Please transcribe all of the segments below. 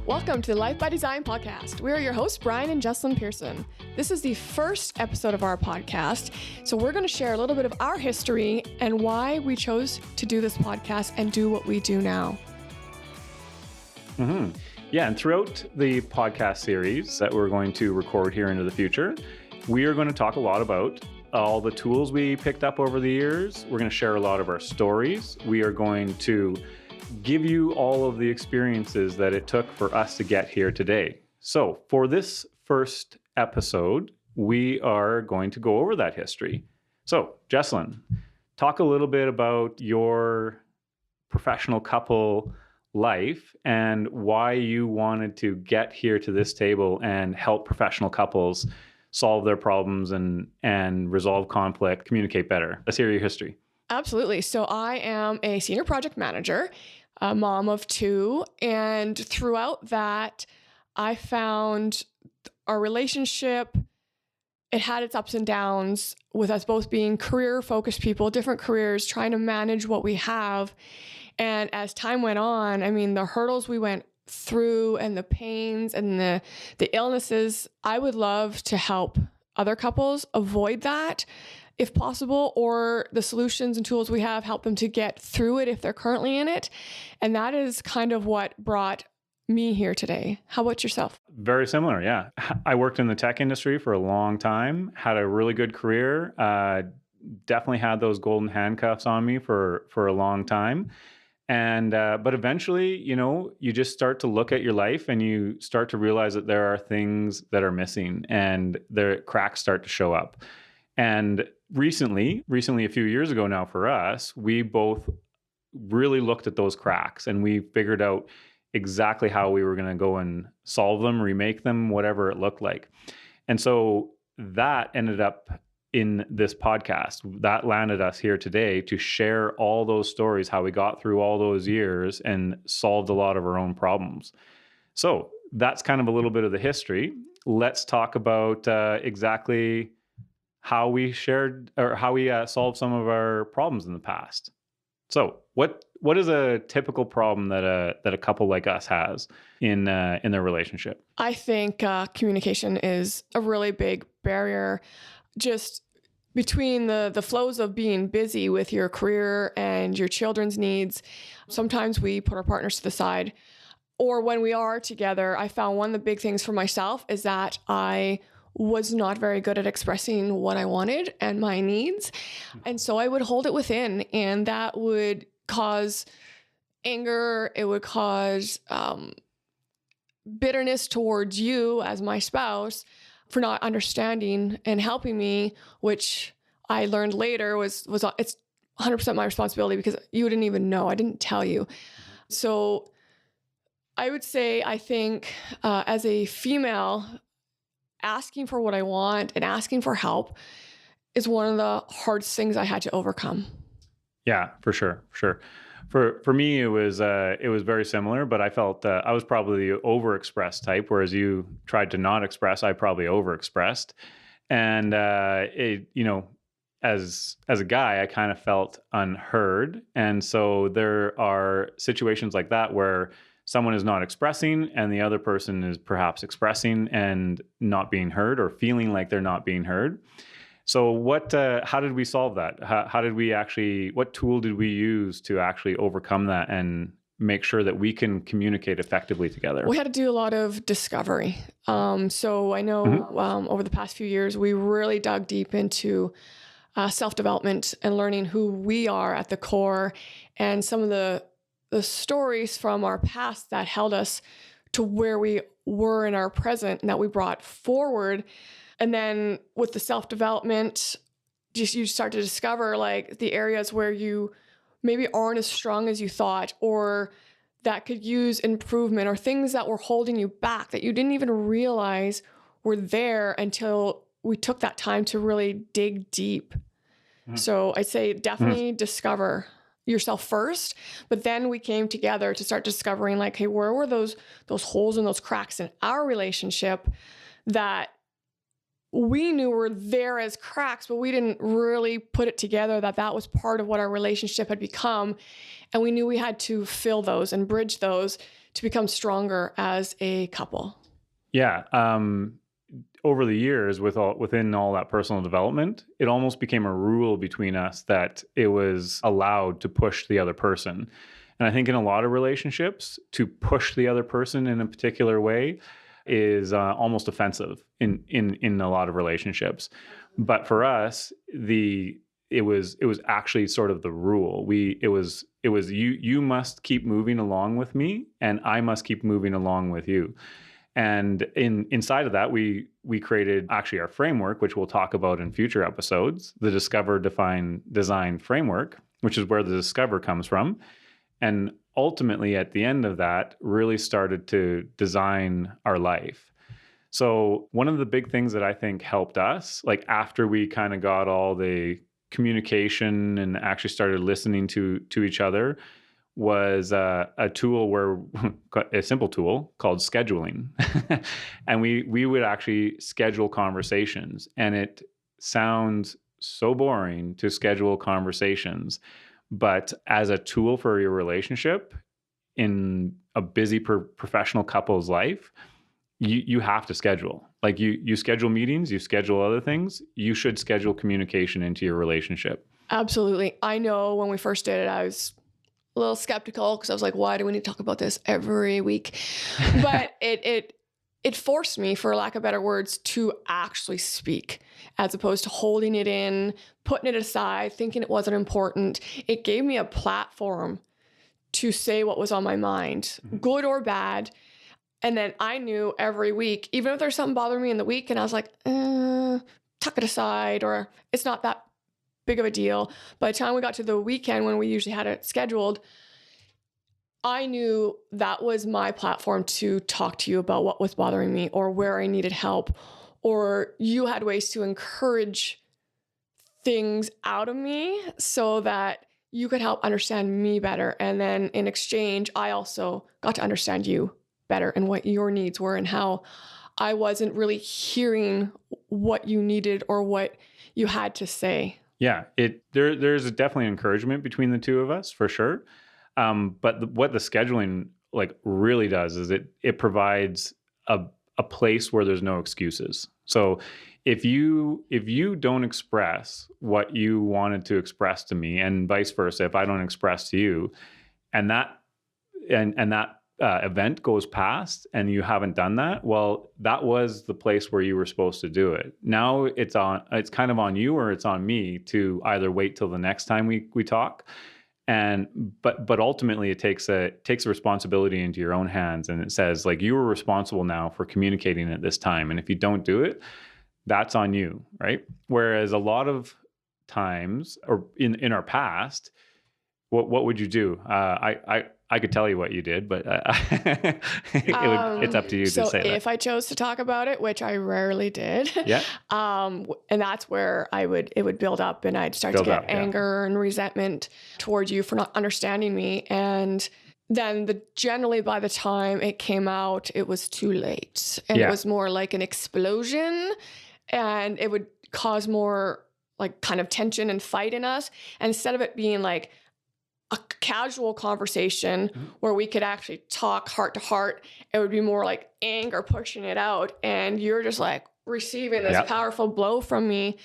Welcome to the Life by Design podcast. We are your hosts, Brian and Jessilyn Persson. This is the first episode of our podcast, so we're going to share a little bit of our history and why we chose to do this podcast and do what we do now. Yeah, and throughout the podcast series that we're going to record here into the future, we are going to talk a lot about all the tools we picked up over the years. We're going to share a lot of our stories. We are going to give you all of the experiences that it took for us to get here today. So for this first episode, we are going to go over that history. So Jessilyn, talk a little bit about your professional couple life and why you wanted to get here to this table and help professional couples solve their problems and resolve conflict, communicate better. Let's hear your history. Absolutely. So I am a senior project manager, a mom of two, and throughout that, I found our relationship, it had its ups and downs with us both being career-focused people, different careers, trying to manage what we have. And as time went on, I mean, the hurdles we went through and the pains and the illnesses, I would love to help other couples avoid that if possible, or the solutions and tools we have help them to get through it if they're currently in it. And that is kind of what brought me here today. How about yourself? Very similar, yeah. I worked in the tech industry for a long time, had a really good career, definitely had those golden handcuffs on me for a long time. And but eventually, you just start to look at your life and you start to realize that there are things that are missing and the cracks start to show up. And recently, a few years ago now for us, we both really looked at those cracks and we figured out exactly how we were going to go and solve them, remake them, whatever it looked like. And so that ended up in this podcast. That landed us here today to share all those stories, how we got through all those years and solved a lot of our own problems. So that's kind of a little bit of the history. Let's talk about exactly how we shared or how we solved some of our problems in the past. So what is a typical problem that a couple like us has in their relationship? I think communication is a really big barrier, just between the flows of being busy with your career and your children's needs. Sometimes we put our partners to the side, or when we are together, I found one of the big things for myself is that I was not very good at expressing what I wanted and my needs. And so I would hold it within, and that would cause anger. It would cause bitterness towards you as my spouse for not understanding and helping me, which I learned later was it's 100% my responsibility because you didn't even know. I didn't tell you. So I would say, I think as a female, asking for what I want and asking for help is one of the hardest things I had to overcome. Yeah, for sure. For me, it was very similar, but I felt I was probably the overexpressed type, whereas you tried to not express. I probably overexpressed, and as a guy, I kind of felt unheard, and so there are situations like that where someone is not expressing and the other person is perhaps expressing and not being heard or feeling like they're not being heard. So how did we solve that? What tool did we use to actually overcome that and make sure that we can communicate effectively together? We had to do a lot of discovery. So I know over the past few years, we really dug deep into self-development and learning who we are at the core and some of the stories from our past that held us to where we were in our present and that we brought forward. And then with the self-development, you start to discover like the areas where you maybe aren't as strong as you thought, or that could use improvement, or things that were holding you back that you didn't even realize were there until we took that time to really dig deep. So I'd say definitely discover yourself first, but then we came together to start discovering like, hey, where were those holes and those cracks in our relationship that we knew were there as cracks, but we didn't really put it together that was part of what our relationship had become. And we knew we had to fill those and bridge those to become stronger as a couple? Yeah. Over the years, within all that personal development, it almost became a rule between us that it was allowed to push the other person. And I think in a lot of relationships, to push the other person in a particular way is almost offensive in a lot of relationships. But for us, it was actually sort of the rule. It was you must keep moving along with me, and I must keep moving along with you. And inside of that, we created actually our framework, which we'll talk about in future episodes, the Discover, Define, Design framework, which is where the Discover comes from. And ultimately, at the end of that, really started to design our life. So one of the big things that I think helped us, like after we kind of got all the communication and actually started listening to each other, was a tool where a simple tool called scheduling. And we would actually schedule conversations, and it sounds so boring to schedule conversations, but as a tool for your relationship in a busy professional couple's life, you have to schedule. Like you schedule meetings, you schedule other things, you should schedule communication into your relationship. Absolutely. I know when we first did it, I was a little skeptical because I was like, why do we need to talk about this every week? But it forced me, for lack of better words, to actually speak as opposed to holding it in, putting it aside, thinking it wasn't important. It gave me a platform to say what was on my mind, good or bad. And then I knew every week, even if there's something bothering me in the week and I was like, tuck it aside, or it's not that big of a deal. By the time we got to the weekend when we usually had it scheduled, I knew that was my platform to talk to you about what was bothering me or where I needed help, or you had ways to encourage things out of me so that you could help understand me better. And then in exchange, I also got to understand you better and what your needs were and how I wasn't really hearing what you needed or what you had to say. Yeah, there's definitely encouragement between the two of us for sure. But what the scheduling like really does is it provides a place where there's no excuses. So if you don't express what you wanted to express to me, and vice versa, if I don't express to you, and that event goes past and you haven't done that, well, that was the place where you were supposed to do it. Now it's kind of on you or it's on me to either wait till the next time we talk. But ultimately it takes a responsibility into your own hands, and it says like you are responsible now for communicating at this time. And if you don't do it, that's on you, right? Whereas a lot of times, or in our past, what would you do? I could tell you what you did, but it's up to you to So say that. if I chose to talk about it, which I rarely did, Yeah, and that's where it would build up, and I'd start to Build get up, yeah. anger and resentment towards you for not understanding me. And then generally by the time it came out, it was too late, and it Yeah. was more like an explosion, and it would cause more like kind of tension and fight in us. And instead of it being like a casual conversation where we could actually talk heart to heart, it would be more like anger pushing it out. And you're just like receiving this Yep. powerful blow from me.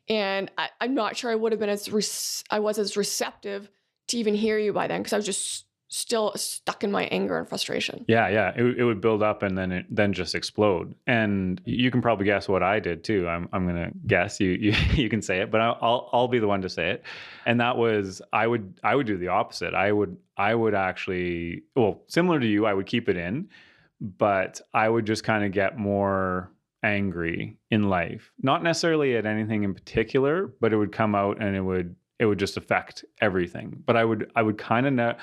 And I'm not sure I would have been I was as receptive to even hear you by then, because I was just still stuck in my anger and frustration. Yeah. It would build up and then just explode. And you can probably guess what I did too. I'm gonna guess. You can say it, but I'll be the one to say it. And that was I would do the opposite. I would actually, well, similar to you, I would keep it in, but I would just kind of get more angry in life. Not necessarily at anything in particular, but it would come out and it would just affect everything. But I would kind of know.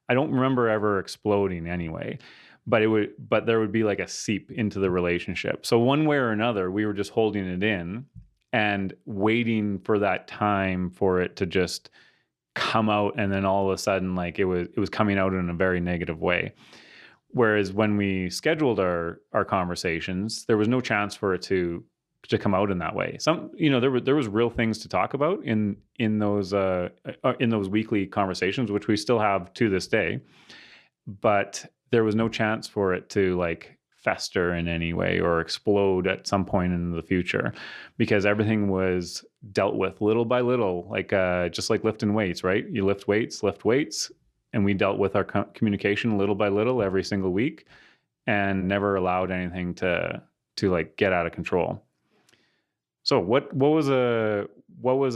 I don't remember ever exploding anyway, but there would be like a seep into the relationship. So one way or another, we were just holding it in and waiting for that time for it to just come out. And then all of a sudden, like it was coming out in a very negative way. Whereas when we scheduled our conversations, there was no chance for it to come out in that way. There was real things to talk about in those weekly conversations, which we still have to this day. But there was no chance for it to like fester in any way or explode at some point in the future, because everything was dealt with little by little, like just like lifting weights, right? You lift weights, and we dealt with our communication little by little every single week, and never allowed anything to like get out of control. So what was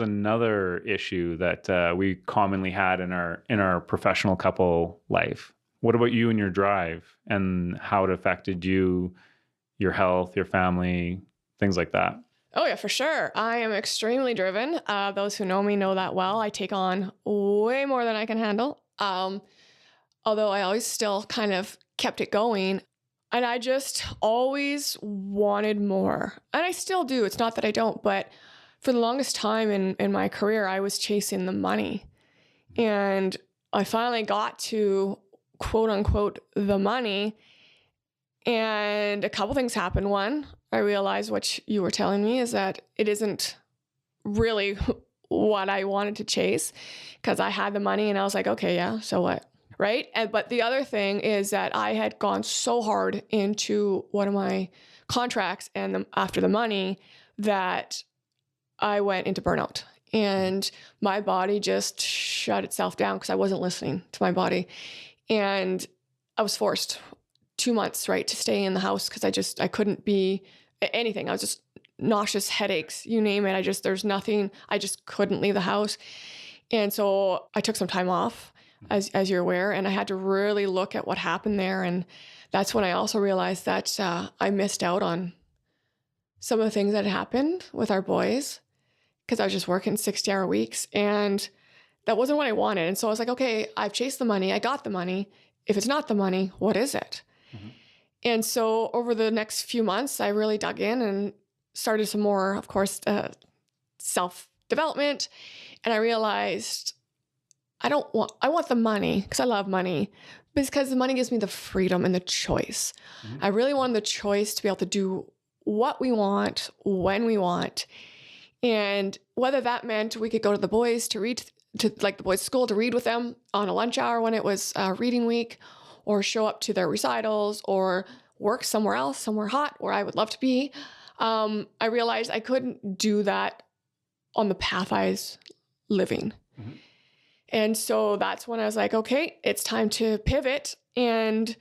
another issue that we commonly had in our professional couple life? What about you and your drive, and how it affected you, your health, your family, things like that? Oh, yeah, for sure. I am extremely driven. Those who know me know that well. I take on way more than I can handle. Although I always still kind of kept it going. And I just always wanted more. And I still do. It's not that I don't, but for the longest time in my career, I was chasing the money. And I finally got to quote unquote the money. And a couple things happened. One, I realized what you were telling me is that it isn't really what I wanted to chase, because I had the money and I was like, okay, yeah, so what? Right. But the other thing is that I had gone so hard into one of my contracts and after the money that I went into burnout, and my body just shut itself down because I wasn't listening to my body. And I was forced 2 months, right, to stay in the house because I couldn't be anything. I was just nauseous, headaches, you name it. There's nothing. I just couldn't leave the house. And so I took some time off, as you're aware, and I had to really look at what happened there. And that's when I also realized that I missed out on some of the things that had happened with our boys, because I was just working 60-hour weeks, and that wasn't what I wanted. And so I was like, okay, I've chased the money. I got the money. If it's not the money, what is it? Mm-hmm. And so over the next few months, I really dug in and started some more, of course, self-development. And I realized I want the money because I love money, because the money gives me the freedom and the choice. Mm-hmm. I really wanted the choice to be able to do what we want, when we want. And whether that meant we could go to the boys to read, to like the boys' school, to read with them on a lunch hour when it was reading week, or show up to their recitals, or work somewhere else, somewhere hot where I would love to be. I realized I couldn't do that on the path I was living. Mm-hmm. And so that's when I was like, okay, it's time to pivot and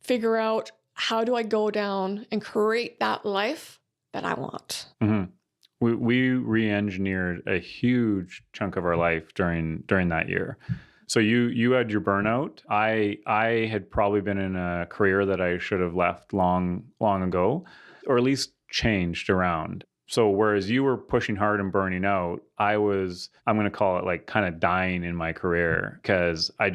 figure out, how do I go down and create that life that I want? Mm-hmm. We re-engineered a huge chunk of our life during that year. So you had your burnout. I had probably been in a career that I should have left long ago, or at least changed around. So whereas you were pushing hard and burning out, I'm going to call it like kind of dying in my career, because I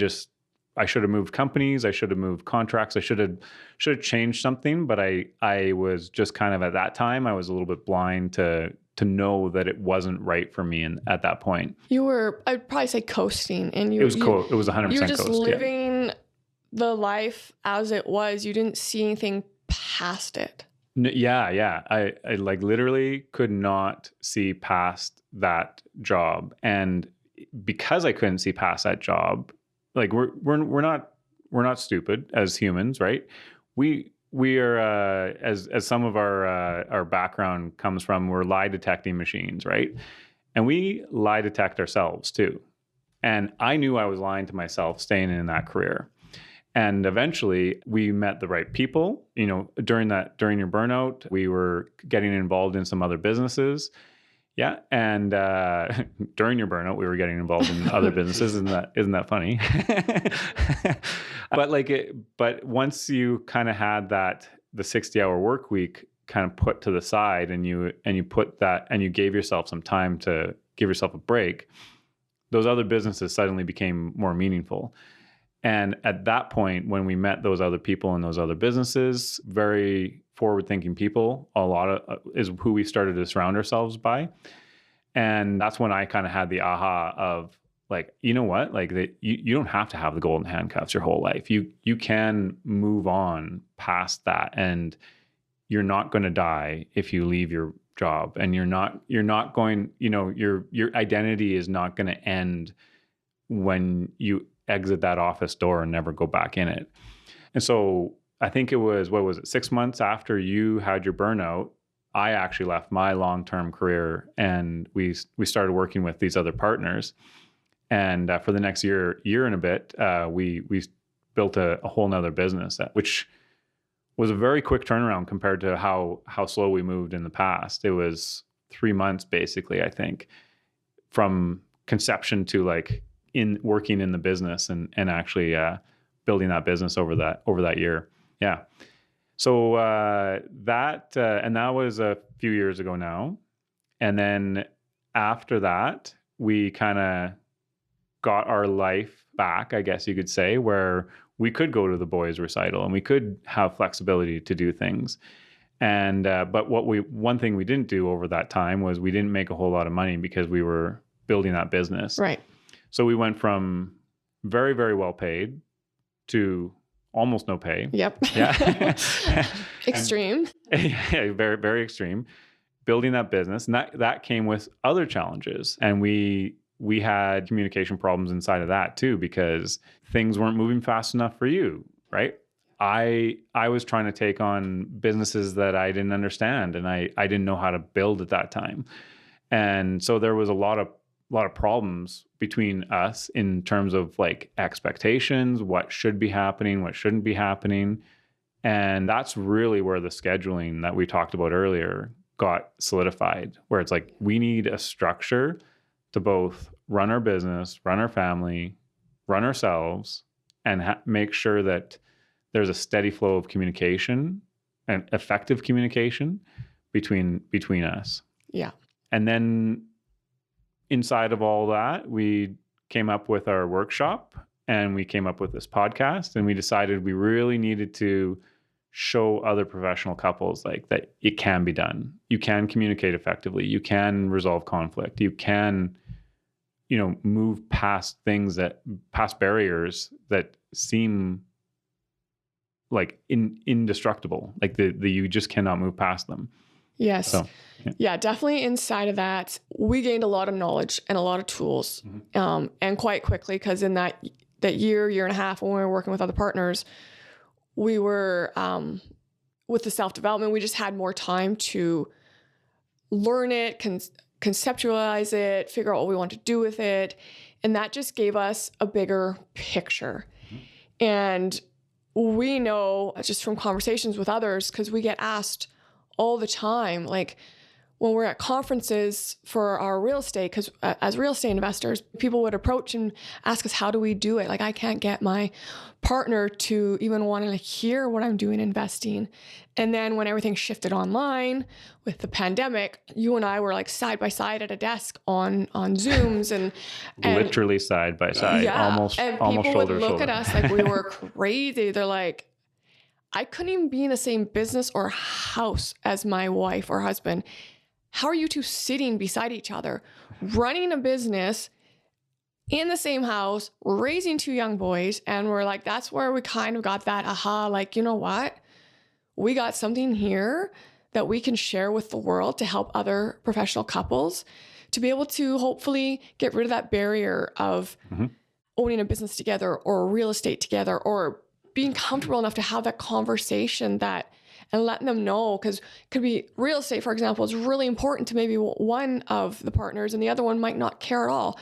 should have moved companies, I should have moved contracts, I should have changed something, but I was just kind of, at that time, I was a little bit blind to know that it wasn't right for me. And at that point, you were, I'd probably say, coasting, and it was 100% you were just coast, living the life as it was. You didn't see anything past it. Yeah. I like literally could not see past that job. And because I couldn't see past that job, like we're not stupid as humans, right? We are, as some of our background comes from, we're lie detecting machines, right? And we lie detect ourselves too. And I knew I was lying to myself staying in that career. And eventually we met the right people. You know, during your burnout, we were getting involved in some other businesses. Yeah. And during your burnout, we were getting involved in other businesses. Isn't that funny? But once you kind of had the 60-hour work week kind of put to the side, and you put that, and you gave yourself some time to give yourself a break, those other businesses suddenly became more meaningful. And at that point, when we met those other people in those other businesses, very forward-thinking people, a lot of is who we started to surround ourselves by. And that's when I kind of had the aha of, like, you know what? Like, you don't have to have the golden handcuffs your whole life. You can move on past that, and you're not going to die if you leave your job, and you're not going, your identity is not going to end when you exit that office door and never go back in it. And so I think it was, what was it, 6 months after you had your burnout, I actually left my long-term career and we started working with these other partners. And for the next year and a bit, we built a whole nother business, which was a very quick turnaround compared to how slow we moved in the past. It was 3 months, basically, I think, from conception to like in working in the business and actually building that business over that year. Yeah. So and that was a few years ago now. And then after that, we kind of got our life back, I guess you could say, where we could go to the boys' recital and we could have flexibility to do things. And but one thing we didn't do over that time was we didn't make a whole lot of money because we were building that business. Right. So we went from very, very well paid to almost no pay. Yep. Yeah. Extreme. Yeah, very, very extreme. Building that business. And that came with other challenges. And we had communication problems inside of that too, because things weren't moving fast enough for you, right? I was trying to take on businesses that I didn't understand and I didn't know how to build at that time. And so there was a lot of problems between us in terms of like expectations, what should be happening, what shouldn't be happening. And that's really where the scheduling that we talked about earlier got solidified, where it's like we need a structure to both run our business, run our family, run ourselves, and make sure that there's a steady flow of communication and effective communication between us. Yeah. And then inside of all that, we came up with our workshop and we came up with this podcast, and we decided we really needed to show other professional couples like that it can be done. You can communicate effectively. You can resolve conflict. You can, move past past barriers that seem like indestructible. Like you just cannot move past them. Yes. So, yeah, definitely inside of that, we gained a lot of knowledge and a lot of tools, and quite quickly, because in that year and a half when we were working with other partners, we were, with the self-development, we just had more time to learn it, conceptualize it, figure out what we want to do with it. And that just gave us a bigger picture. And we know just from conversations with others, because we get asked all the time, like when we're at conferences for our real estate, because as real estate investors, people would approach and ask us, how do we do it? Like, I can't get my partner to even want to hear what I'm doing investing. And then when everything shifted online with the pandemic, you and I were like side by side at a desk on Zooms and literally side by side, almost people shoulder would to look shoulder. at us like we were crazy. They're like, I couldn't even be in the same business or house as my wife or husband. How are you two sitting beside each other, running a business in the same house, raising two young boys? And we're like, that's where we kind of got that aha, like, you know what? We got something here that we can share with the world to help other professional couples to be able to hopefully get rid of that barrier of owning a business together or real estate together, or being comfortable enough to have that conversation and letting them know, because it could be real estate, for example, is really important to maybe one of the partners and the other one might not care at all.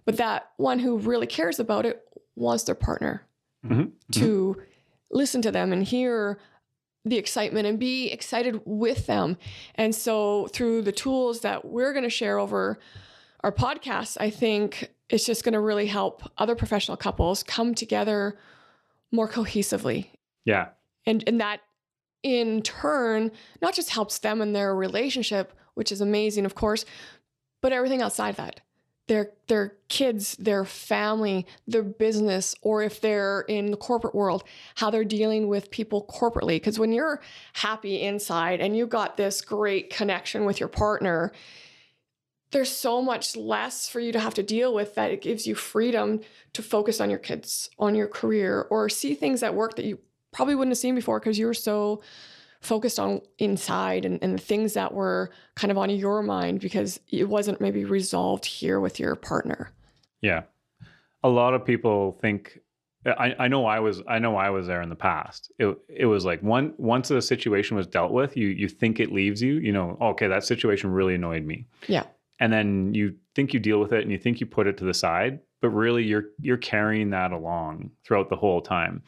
But that one who really cares about it wants their partner to listen to them and hear the excitement and be excited with them. And so through the tools that we're going to share over our podcast, I think it's just going to really help other professional couples come together more cohesively. Yeah. And that in turn, not just helps them in their relationship, which is amazing, of course, but everything outside that. Their kids, their family, their business, or if they're in the corporate world, how they're dealing with people corporately. Because when you're happy inside and you got this great connection with your partner, there's so much less for you to have to deal with, that it gives you freedom to focus on your kids, on your career, or see things at work that you probably wouldn't have seen before because you were so focused on inside and the things that were kind of on your mind because it wasn't maybe resolved here with your partner. Yeah. A lot of people think I know I was there in the past. It was like once the situation was dealt with, you think it leaves you, okay, that situation really annoyed me. Yeah. And then you think you deal with it and you think you put it to the side, but really you're carrying that along throughout the whole time.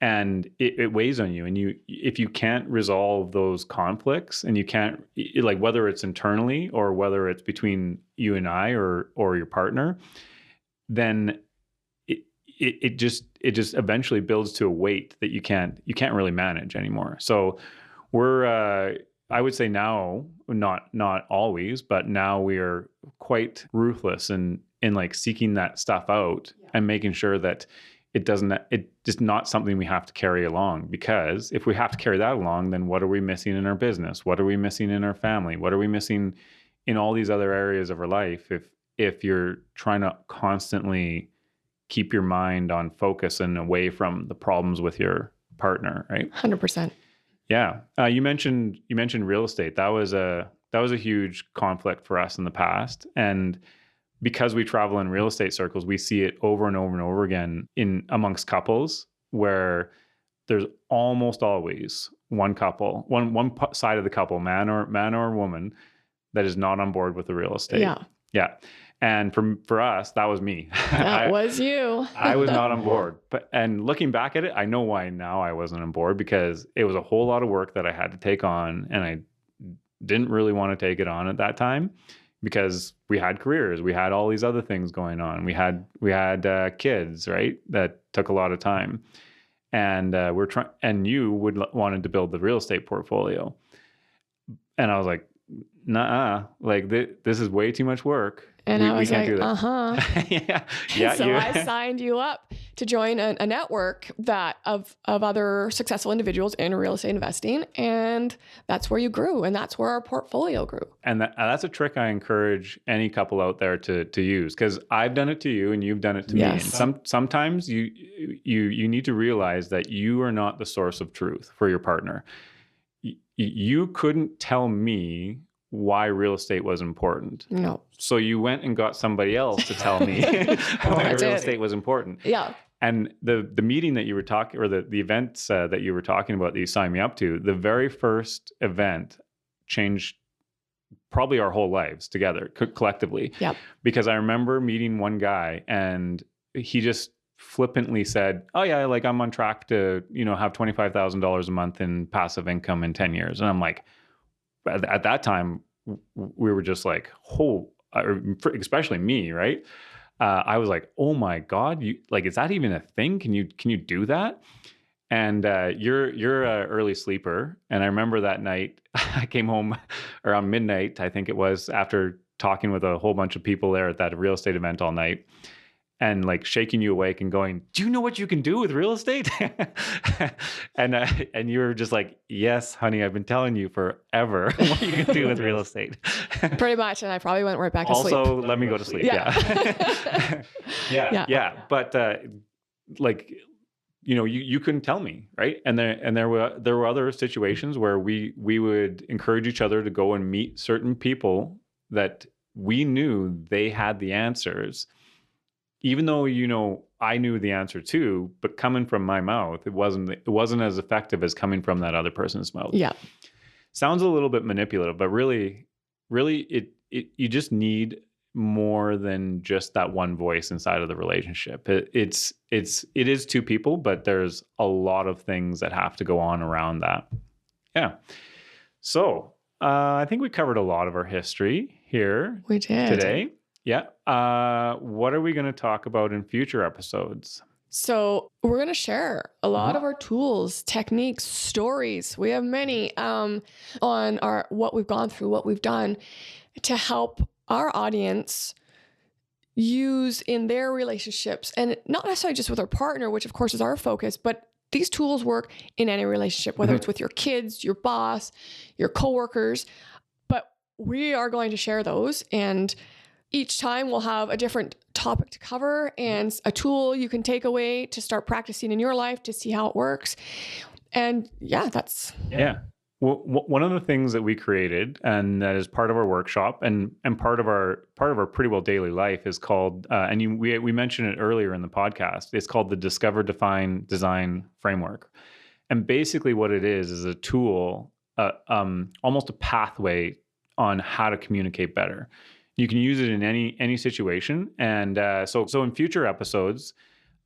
And it weighs on you. And if you can't resolve those conflicts, and you can't, like, whether it's internally or whether it's between you and I or your partner, then it just eventually builds to a weight that you can't really manage anymore. So we're I would say now, not always, but now we are quite ruthless in like seeking that stuff out and making sure that it's just not something we have to carry along. Because if we have to carry that along, then what are we missing in our business? What are we missing in our family? What are we missing in all these other areas of our life if you're trying to constantly keep your mind on focus and away from the problems with your partner, right? 100%. Yeah. You mentioned real estate. That was a huge conflict for us in the past. And because we travel in real estate circles, we see it over and over and over again amongst couples, where there's almost always one side of the couple, man or woman, that is not on board with the real estate. Yeah. Yeah. And for us, that was me. That was you. I was not on board. And looking back at it, I know why now I wasn't on board, because it was a whole lot of work that I had to take on, and I didn't really want to take it on at that time, because we had careers, we had all these other things going on, we had kids, right? That took a lot of time, and and you wanted to build the real estate portfolio, and I was like, nah, like this is way too much work. And I was like, Yeah. So I signed you up to join a network of other successful individuals in real estate investing. And that's where you grew. And that's where our portfolio grew. And that's a trick I encourage any couple out there to use, because I've done it to you and you've done it to me. And sometimes you need to realize that you are not the source of truth for your partner. You couldn't tell me why real estate was important. No. So you went and got somebody else to tell me why real estate was important. Yeah. And the meeting that you were talking, or the events that you were talking about that you signed me up to, the very first event changed probably our whole lives together collectively. Yeah. Because I remember meeting one guy, and he just flippantly said, "Oh yeah, like I'm on track to, have $25,000 a month in passive income in 10 years." And I'm like, at that time, we were just like, especially me, right? I was like, "Oh my God, is that even a thing? Can you do that?" And you're an early sleeper, and I remember that night I came home around midnight, I think it was, after talking with a whole bunch of people there at that real estate event all night, and like shaking you awake and going, "Do you know what you can do with real estate?" and you were just like, "Yes, honey, I've been telling you forever what you can do with real estate." Pretty much. And I probably went right back to sleep. Also, let me go to sleep. Yeah. Yeah. But you couldn't tell me, right? And there were other situations where we would encourage each other to go and meet certain people that we knew they had the answers, even though I knew the answer too, but coming from my mouth, it wasn't as effective as coming from that other person's mouth. Yeah. Sounds a little bit manipulative, but really you just need more than just that one voice inside of the relationship. It is two people, but there's a lot of things that have to go on around that. Yeah. So I think we covered a lot of our history here. We did today. Yeah. What are we going to talk about in future episodes? So we're going to share a lot of our tools, techniques, stories. We have many on what we've gone through, what we've done to help our audience use in their relationships, and not necessarily just with our partner, which of course is our focus, but these tools work in any relationship, whether it's with your kids, your boss, your coworkers. But we are going to share those, and each time we'll have a different topic to cover and a tool you can take away to start practicing in your life to see how it works. And yeah. Well, one of the things that we created, and that is part of our workshop, and part of our pretty well daily life, is called, we mentioned it earlier in the podcast. It's called the Discover, Define, Design framework. And basically, what it is a tool, almost a pathway on how to communicate better. You can use it in any situation, and so in future episodes,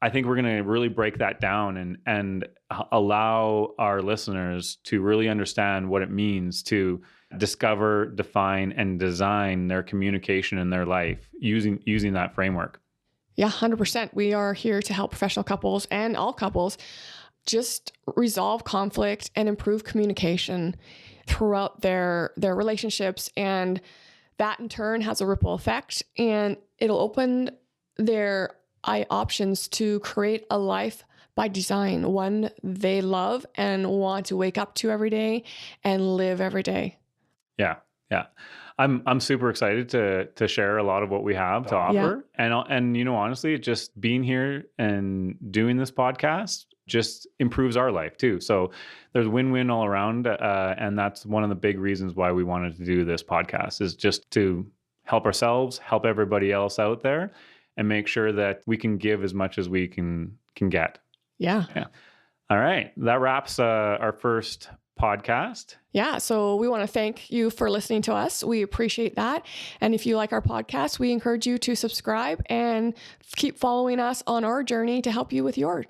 I think we're going to really break that down and allow our listeners to really understand what it means to discover, define, and design their communication in their life using that framework. Yeah, 100%. We are here to help professional couples and all couples just resolve conflict and improve communication throughout their relationships. And that in turn has a ripple effect, and it'll open their eye options to create a life by design, one they love and want to wake up to every day and live every day. Yeah, yeah. I'm super excited to share a lot of what we have to offer, and honestly, just being here and doing this podcast just improves our life too. So there's win-win all around, and that's one of the big reasons why we wanted to do this podcast, is just to help ourselves, help everybody else out there, and make sure that we can give as much as we can get. Yeah. All right, that wraps our first podcast. Yeah. So we want to thank you for listening to us. We appreciate that. And if you like our podcast, we encourage you to subscribe and keep following us on our journey to help you with yours.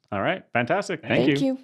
All right. Fantastic. Thank you. Thank you.